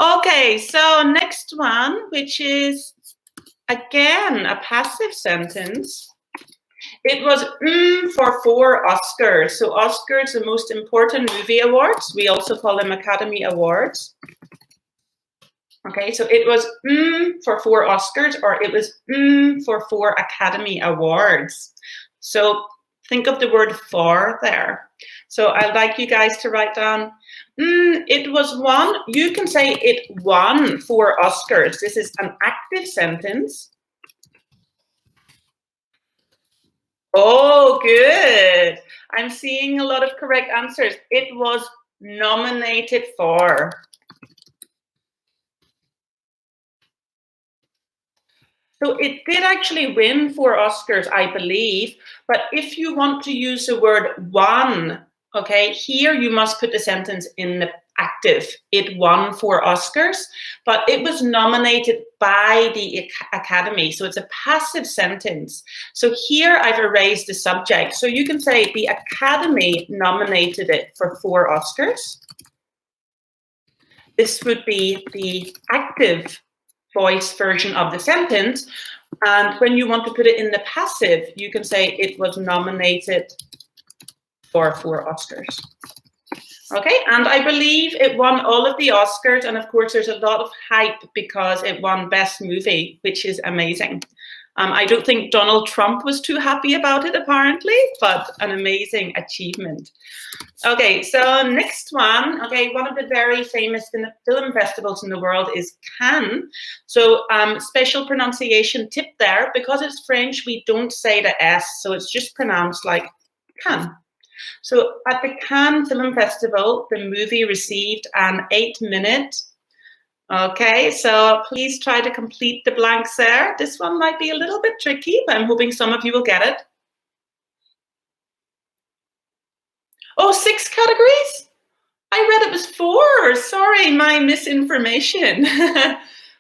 Okay, so next one, which is again a passive sentence. It was for 4 Oscars. So Oscars, the most important movie awards. We also call them Academy Awards. Okay, so it was for 4 Oscars, or it was for 4 Academy Awards. So think of the word for there. So I'd like you guys to write down, it was won. You can say it won 4 Oscars. This is an active sentence. Oh, good. I'm seeing a lot of correct answers. It was nominated for. So it did actually win 4 Oscars, I believe. But if you want to use the word won, okay, here you must put the sentence in the active. It won 4 Oscars, but it was nominated by the Academy. So it's a passive sentence. So here I've erased the subject. So you can say the Academy nominated it for 4 Oscars. This would be the active voice version of the sentence. And when you want to put it in the passive, you can say it was nominated for 4 Oscars. Okay, and I believe it won all of the Oscars, and of course there's a lot of hype because it won Best Movie, which is amazing. I don't think Donald Trump was too happy about it, apparently, but an amazing achievement. Okay, so next one. Okay, one of the very famous film festivals in the world is Cannes. So special pronunciation tip there. Because it's French, we don't say the S, so it's just pronounced like Cannes. So at the Cannes Film Festival, the movie received an 8-minute. Okay, so please try to complete the blanks there. This one might be a little bit tricky, but I'm hoping some of you will get it. Oh, 6 categories? I read it was 4. Sorry, my misinformation.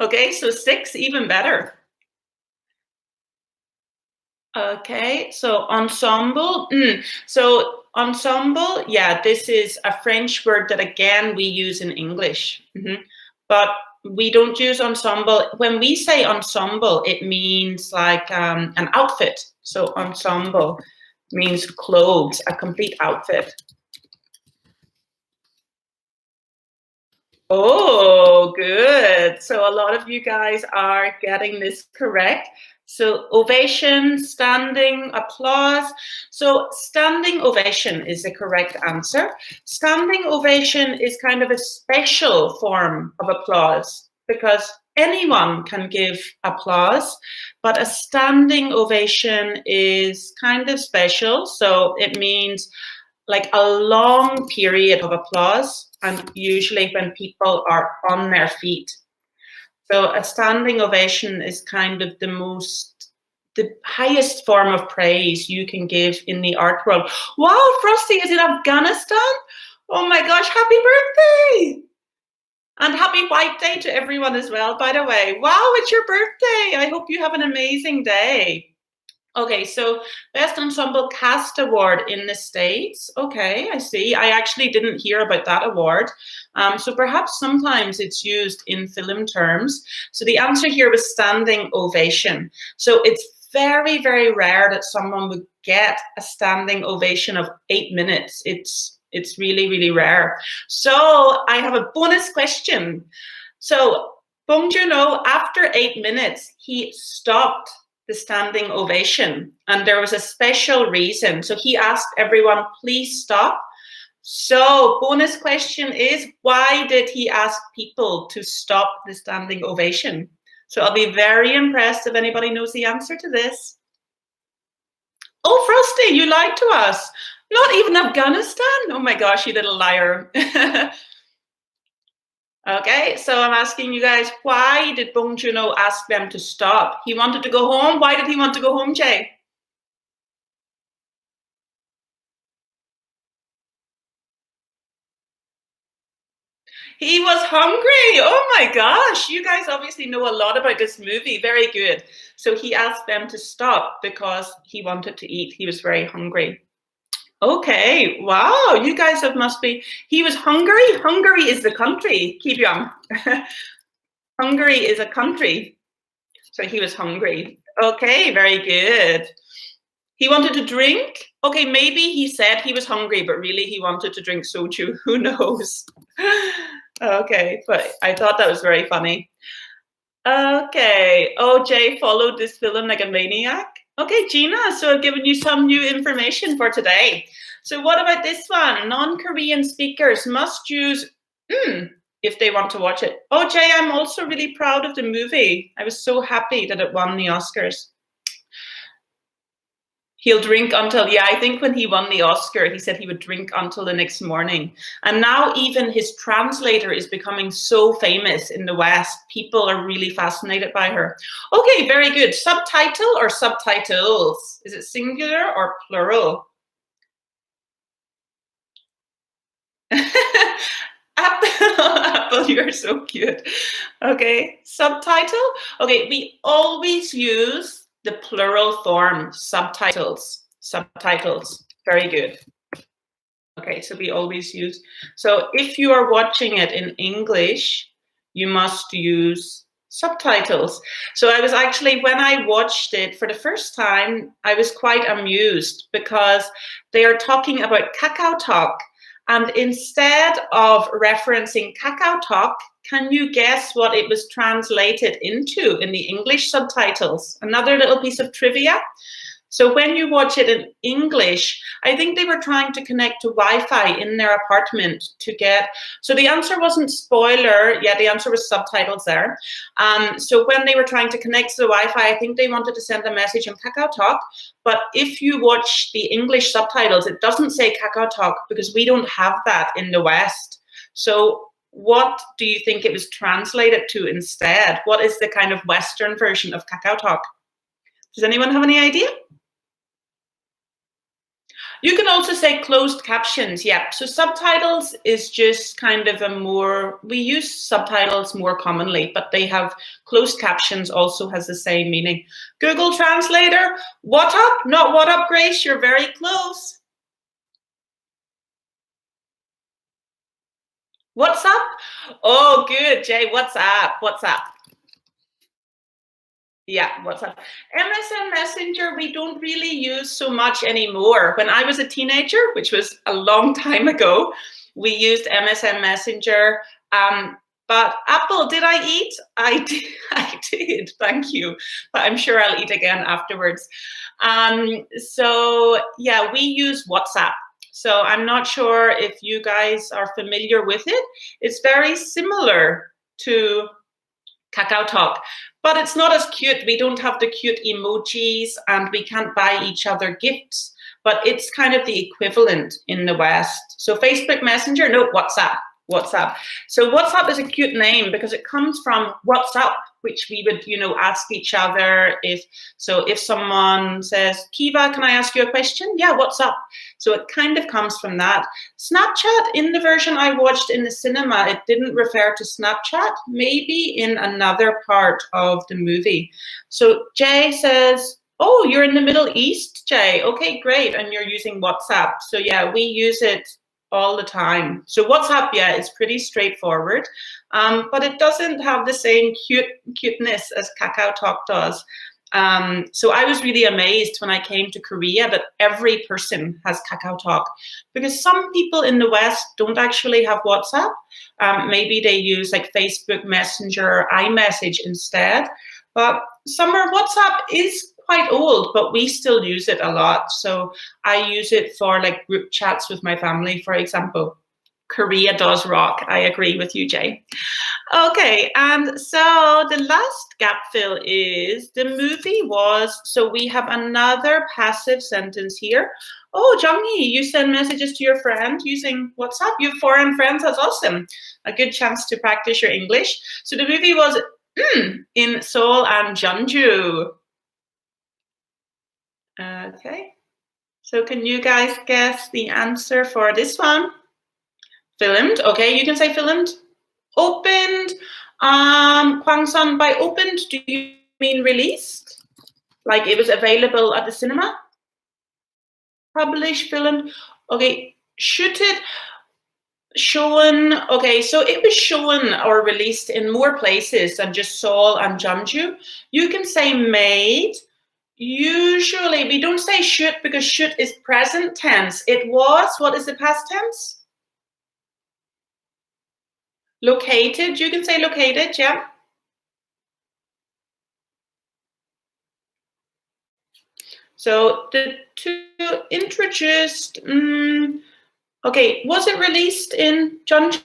Okay, so 6, even better. Okay, so ensemble. So ensemble, yeah, this is a French word that again we use in English. But we don't use ensemble. When we say ensemble, it means like an outfit. So ensemble means clothes, a complete outfit. Oh, good. So a lot of you guys are getting this correct. So ovation, standing, applause. So standing ovation is the correct answer. Standing ovation is kind of a special form of applause because anyone can give applause, but a standing ovation is kind of special. So it means like a long period of applause, and usually when people are on their feet. So a standing ovation is kind of the highest form of praise you can give in the art world. Wow, Frosty is in Afghanistan? Oh my gosh, happy birthday! And happy White Day to everyone as well, by the way. Wow, it's your birthday. I hope you have an amazing day. Okay, so Best Ensemble Cast Award in the States. Okay, I see. I actually didn't hear about that award. So perhaps sometimes it's used in film terms. So the answer here was standing ovation. So it's very, very rare that someone would get a standing ovation of 8 minutes. It's really, really rare. So I have a bonus question. So Bong Joon-ho, after 8 minutes, he stopped the standing ovation, and there was a special reason. So he asked everyone, please stop. So bonus question is, why did he ask people to stop the standing ovation? So I'll be very impressed if anybody knows the answer to this. Oh, Frosty, you lied to us. Not even Afghanistan? Oh my gosh, you little liar. Okay, so I'm asking you guys, why did Bong Joon-ho ask them to stop? He wanted to go home. Why did he want to go home, Jay? He was hungry. Oh my gosh, you guys obviously know a lot about this movie. Very good. So he asked them to stop because he wanted to eat. He was very hungry. Okay, wow, you guys must be, he was Hungary? Hungary is the country, Kibyong. Hungary is a country. So he was hungry. Okay, very good. He wanted to drink? Okay, maybe he said he was hungry, but really he wanted to drink soju. Who knows? Okay, but I thought that was very funny. Okay, oh, Jay followed this film like a maniac. Okay, Gina, so I've given you some new information for today. So what about this one? Non-Korean speakers must use if they want to watch it. Oh, Jay, I'm also really proud of the movie. I was so happy that it won the Oscars. He'll drink until, yeah, I think when he won the Oscar, he said he would drink until the next morning. And now even his translator is becoming so famous in the West. People are really fascinated by her. Okay, very good. Subtitle or subtitles? Is it singular or plural? Apple, you're so cute. Okay, subtitle. Okay, we always use the plural form, subtitles. Subtitles. Very good. Okay, so we always use. So if you are watching it in English, you must use subtitles. So I was actually, when I watched it for the first time, I was quite amused because they are talking about Kakao Talk. And instead of referencing Kakao Talk, can you guess what it was translated into in the English subtitles? Another little piece of trivia. So when you watch it in English, I think they were trying to connect to Wi-Fi in their apartment to get, so the answer wasn't spoiler, yeah, the answer was subtitles there. So when they were trying to connect to the Wi-Fi, I think they wanted to send a message in Kakao Talk, but if you watch the English subtitles, it doesn't say Kakao Talk because we don't have that in the West. So what do you think it was translated to instead? What is the kind of Western version of Kakao Talk? Does anyone have any idea? You can also say closed captions, yeah. So subtitles is just kind of a more, we use subtitles more commonly, but they have closed captions also has the same meaning. Google Translator, what up? Not what up, Grace, you're very close. What's up? Oh, good, Jay, what's up? What's up? Yeah, what's up? MSN Messenger, we don't really use so much anymore. When I was a teenager, which was a long time ago, we used MSN Messenger. But Apple, did I eat? I did, thank you. But I'm sure I'll eat again afterwards. So yeah, we use WhatsApp. So I'm not sure if you guys are familiar with it. It's very similar to Kakao Talk, but it's not as cute. We don't have the cute emojis and we can't buy each other gifts, but it's kind of the equivalent in the West. So Facebook Messenger, no, WhatsApp. WhatsApp. So WhatsApp is a cute name because it comes from what's up, which we would, you know, ask each other if someone says, Kiva, can I ask you a question? Yeah, what's up? So it kind of comes from that. Snapchat, in the version I watched in the cinema, it didn't refer to Snapchat, maybe in another part of the movie. So Jay says, oh, you're in the Middle East, Jay. Okay, great. And you're using WhatsApp. So yeah, we use it all the time. So WhatsApp, yeah, is pretty straightforward, but it doesn't have the same cuteness as Kakao Talk does. So I was really amazed when I came to Korea that every person has Kakao Talk, because some people in the West don't actually have WhatsApp. Maybe they use like Facebook Messenger or iMessage instead, but summer WhatsApp is quite old, but we still use it a lot. So I use it for like group chats with my family, for example. Korea does rock. I agree with you, Jay. Okay, and so the last gap fill is the movie was, so we have another passive sentence here. Oh, Jung-hee, you send messages to your friend using WhatsApp. You have foreign friends, that's awesome. A good chance to practice your English. So the movie was in Seoul and Jeonju. Okay, so can you guys guess the answer for this one? Filmed, okay, you can say filmed. Opened, Kwang-sun, by opened, do you mean released? Like it was available at the cinema? Published, filmed. Okay, shoot it. Shown, okay, so it was shown or released in more places than just Seoul and Jeonju. You can say made. Usually we don't say shoot because shoot is present tense. It was, what is the past tense? Located, you can say located, yeah. So the two introduced, okay, was it released in Jeonju?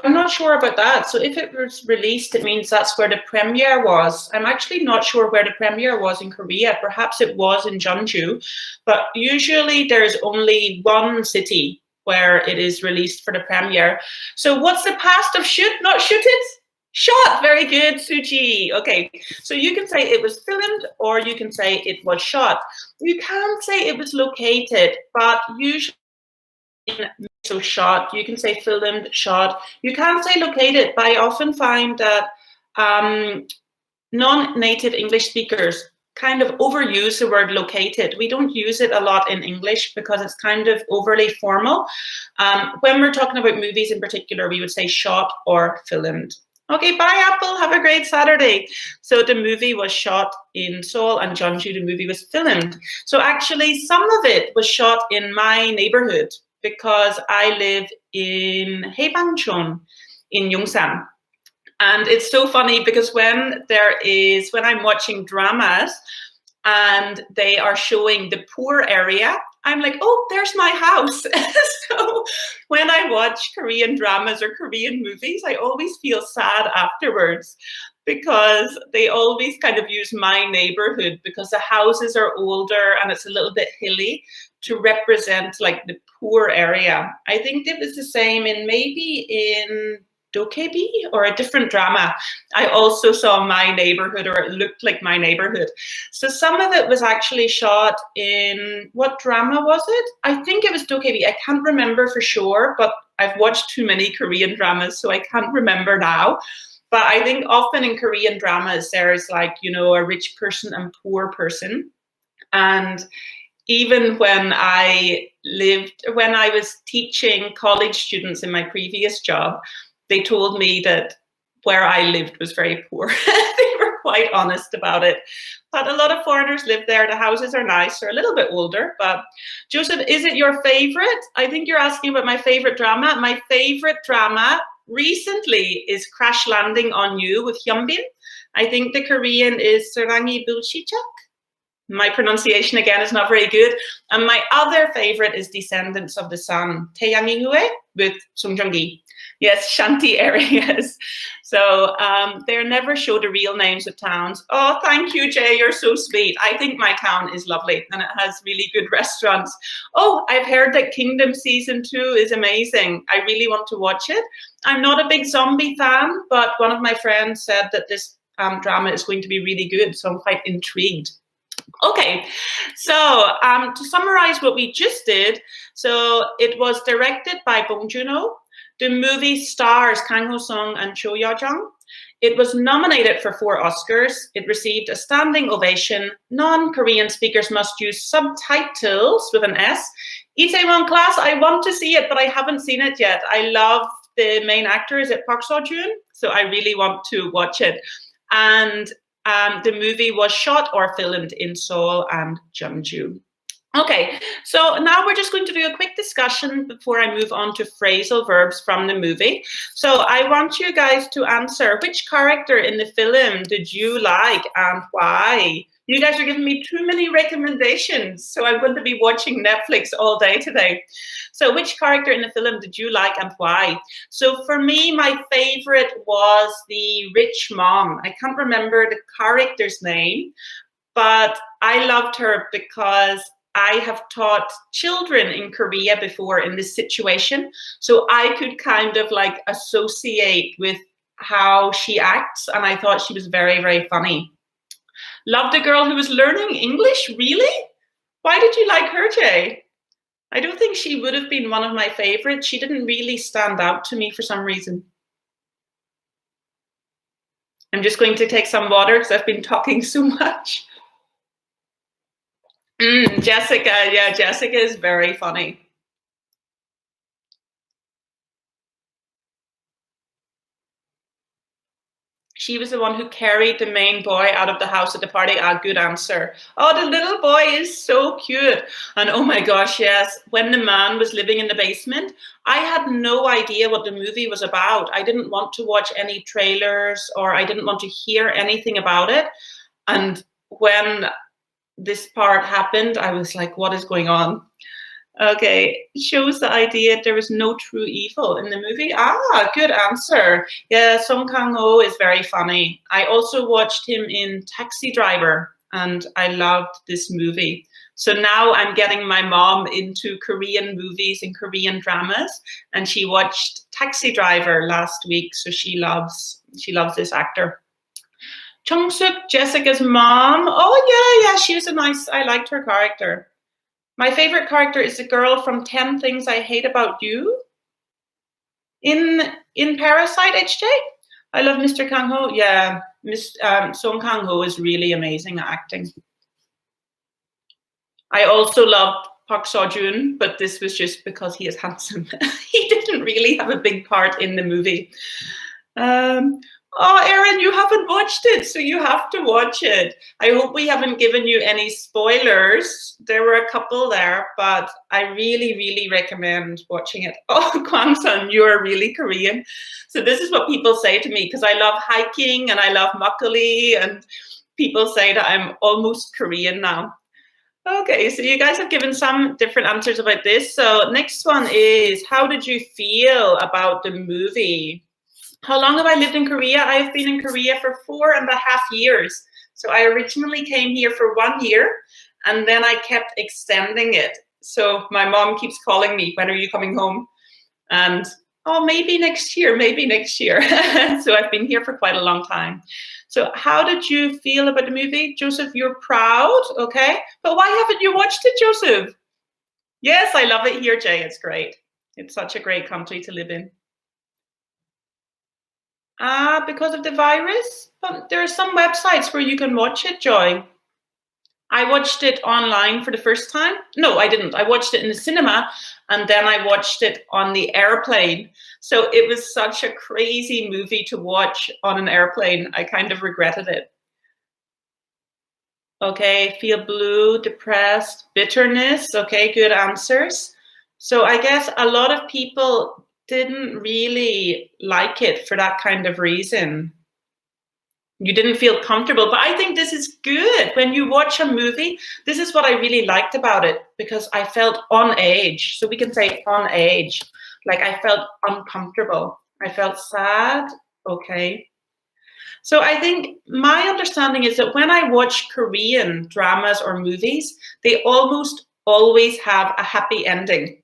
I'm not sure about that. So if it was released, it means that's where the premiere was. I'm actually not sure where the premiere was in Korea. Perhaps it was in Jeonju, but usually there's only one city where it is released for the premiere. So what's the past of shoot? Not shoot it? Shot. Very good, Suji. Okay, so you can say it was filmed or you can say it was shot. You can say it was located, but usually so shot, you can say filmed, shot. You can't say located, but I often find that non-native English speakers kind of overuse the word located. We don't use it a lot in English because it's kind of overly formal. When we're talking about movies in particular, we would say shot or filmed. Okay, bye Apple, have a great Saturday. So the movie was shot in Seoul and Jeonju, the movie was filmed. So actually some of it was shot in my neighborhood because I live in Haebangchon in Yongsan. And it's so funny because when I'm watching dramas and they are showing the poor area, I'm like, oh, there's my house. So when I watch Korean dramas or Korean movies, I always feel sad afterwards because they always kind of use my neighborhood because the houses are older and it's a little bit hilly to represent like the poor area. I think it was the same maybe in Dokebi or a different drama. I also saw my neighborhood, or it looked like my neighborhood. So some of it was actually shot in, what drama was it? I think it was Dokebi. I can't remember for sure, but I've watched too many Korean dramas, so I can't remember now. But I think often in Korean dramas, there's like, you know, a rich person and poor person. And even when I was teaching college students in my previous job, they told me that where I lived was very poor. They were quite honest about it. But a lot of foreigners live there. The houses are nice. They're a little bit older. But Joseph, is it your favorite? I think you're asking about my favorite drama. My favorite drama recently is Crash Landing on You with Hyunbin. I think the Korean is Sarangi Bulchichak. My pronunciation again is not very good. And my other favorite is Descendants of the Sun, Taeyangi Hue with Song Joong-gi. Yes, shanty areas. So they never show the real names of towns. Oh, thank you, Jay. You're so sweet. I think my town is lovely and it has really good restaurants. Oh, I've heard that Kingdom Season 2 is amazing. I really want to watch it. I'm not a big zombie fan, but one of my friends said that this drama is going to be really good. So I'm quite intrigued. Okay, so to summarize what we just did, so it was directed by Bong Joon-ho. The movie stars Kang Ho-sung and Cho Yo-jung. It was nominated for 4 Oscars. It received a standing ovation. Non-Korean speakers must use subtitles with an S. Itaewon class, I want to see it, but I haven't seen it yet. I love the main actor, is it Park Seo-joon? So I really want to watch it. And the movie was shot or filmed in Seoul and Jeonju. Okay, so now we're just going to do a quick discussion before I move on to phrasal verbs from the movie. So I want you guys to answer, which character in the film did you like and why? You guys are giving me too many recommendations, so I'm going to be watching Netflix all day today. So which character in the film did you like and why? So for me, my favorite was the rich mom. I can't remember the character's name, but I loved her because I have taught children in Korea before in this situation. So I could kind of like associate with how she acts. And I thought she was very, very funny. Loved a girl who was learning English, really? Why did you like her, Jay? I don't think she would have been one of my favorites. She didn't really stand out to me for some reason. I'm just going to take some water because I've been talking so much. Jessica, yeah, Jessica is very funny. She was the one who carried the main boy out of the house at the party. Ah, good answer. Oh, the little boy is so cute. And oh my gosh, yes, when the man was living in the basement, I had no idea what the movie was about. I didn't want to watch any trailers, or I didn't want to hear anything about it. And when this part happened, I was like, what is going on? Okay, shows the idea there was no true evil in the movie. Ah, good answer. Yeah, Song Kang-ho is very funny. I also watched him in Taxi Driver, and I loved this movie. So now I'm getting my mom into Korean movies and Korean dramas, and she watched Taxi Driver last week, so she loves this actor. Chung-suk, Jessica's mom. Oh yeah, she was I liked her character. My favorite character is the girl from 10 Things I Hate About You in Parasite, HJ. I love Mr. Kang-ho. Yeah, Song Kang-ho is really amazing at acting. I also loved Park Seo-joon, but this was just because he is handsome. He didn't really have a big part in the movie. Oh, Erin, you haven't watched it, so you have to watch it. I hope we haven't given you any spoilers. There were a couple there, but I really, really recommend watching it. Oh, Kwang-sun, you are really Korean. So this is what people say to me, because I love hiking and I love makgeolli, and people say that I'm almost Korean now. Okay, so you guys have given some different answers about this. So next one is, how did you feel about the movie? How long have I lived in Korea? I've been in Korea for 4.5 years. So I originally came here for 1 year, and then I kept extending it. So my mom keeps calling me, when are you coming home? And, oh, maybe next year, maybe next year. So I've been here for quite a long time. So how did you feel about the movie? Joseph, you're proud, okay? But why haven't you watched it, Joseph? Yes, I love it here, Jay. It's great. It's such a great country to live in. Because of the virus? But there are some websites where you can watch it, Joy. I watched it online for the first time. No, I didn't. I watched it in the cinema, and then I watched it on the airplane. So it was such a crazy movie to watch on an airplane. I kind of regretted it. Okay, feel blue, depressed, bitterness. Okay, good answers. So I guess a lot of people didn't really like it for that kind of reason. You didn't feel comfortable, but I think this is good. When you watch a movie, this is what I really liked about it, because I felt on edge. So we can say on edge, like I felt uncomfortable. I felt sad, okay. So I think my understanding is that when I watch Korean dramas or movies, they almost always have a happy ending.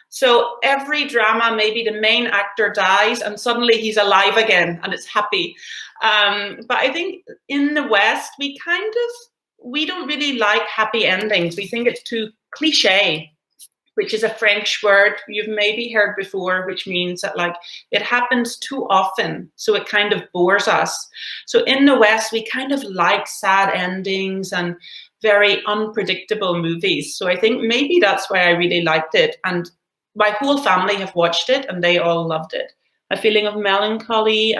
So every drama, maybe the main actor dies and suddenly he's alive again and it's happy. But I think in the West, we don't really like happy endings. We think it's too cliche, which is a French word you've maybe heard before, which means that like it happens too often, so it kind of bores us. So in the West, we kind of like sad endings and very unpredictable movies. So I think maybe that's why I really liked it. And my whole family have watched it and they all loved it. A feeling of melancholy